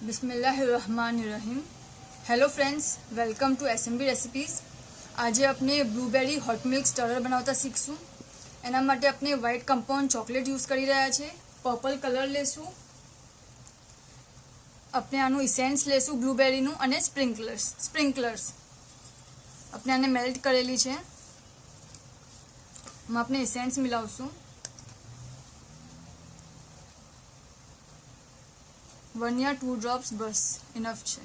बिस्मिल्लाहिर्रहमानिर्रहीम। Hello friends, welcome to SMB recipes. आज अपने ब्लूबेरी हॉट मिल्क स्टरर बनावता शीखशुं। एना माटे अपने व्हाइट कंपाउंड चॉकलेट यूज करी रह्या छे। पर्पल कलर लेशुं, अपने आनु इसेंस लेशुं ब्लूबेरीनुं अने स्प्रिंकलर्स अपने आने मेल्ट करेली छे। हम अपने इसेंस मिलावशुं। 1 या 2 ड्रॉप्स बस इनफ है।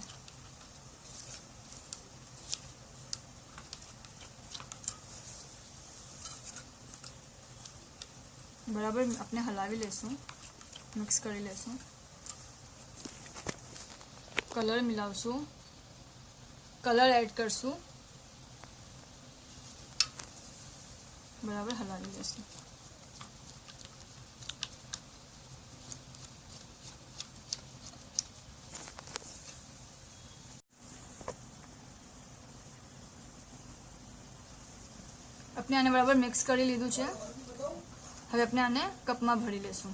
बराबर अपने हलावी लेशुं, मिक्स करी लेशुं। कलर मिलावशुं, कलर एड करशुं, बराबर हलावी लेशुं। अपने आने बराबर मिक्स करी लीधुं छे। हवे अपने आने कप में भरी लेशुं।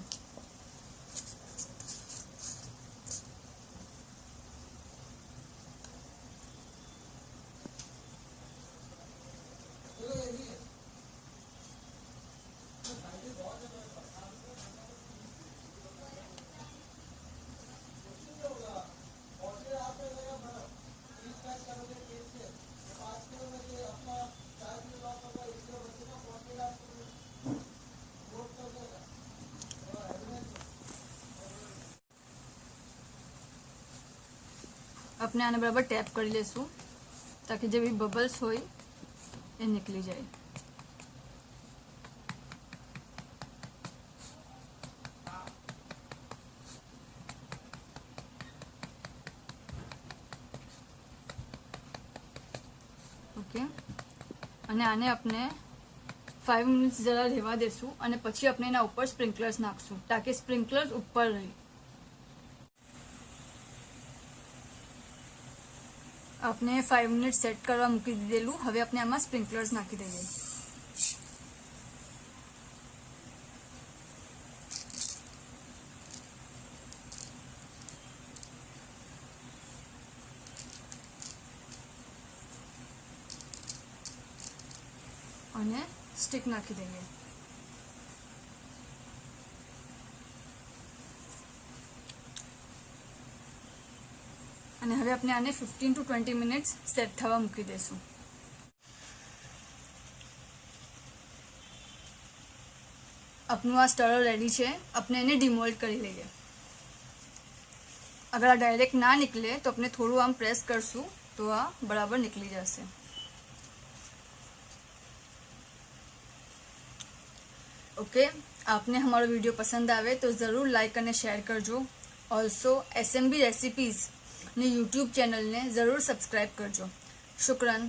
अपने आने बराबर टैप कर लेशुं ताकि जो भी बबल्स होय ए निकली जाए। ओके, अने आने अपने 5 मिनिट्स जरा રહેવા देशुं अने पछी अपने एना उपर स्प्रिंकलर्स नाखशुं ताकि स्प्रिंकलर्स उपर रहे। अपने 5 मिनिट सेट करवा मूकी दीधेलू। हवे अपने आमां स्प्रिंकलर्स नाखी दईए। अने स्टिक नाखी दईए। અને હવે આપણે આને 15 to 20 મિનિટ્સ સેટ થવા મૂકી દેશું। આપનું આ સ્ટરર રેડી છે। આપણે એને ડિમોલ્ડ કરી લઈએ। अगर आ डायरेक्ट ना निकले तो अपने थोड़ू आम प्रेस करशुं तो आ बराबर निकली जशे। ओके, आपने हमारो वीडियो पसंद आवे तो ज़रूर लाइक और शेयर करजो। ऑल्सो SMB रेसिपीज़ ने यूट्यूब चैनल ने ज़रूर सब्सक्राइब करजो। शुक्रन।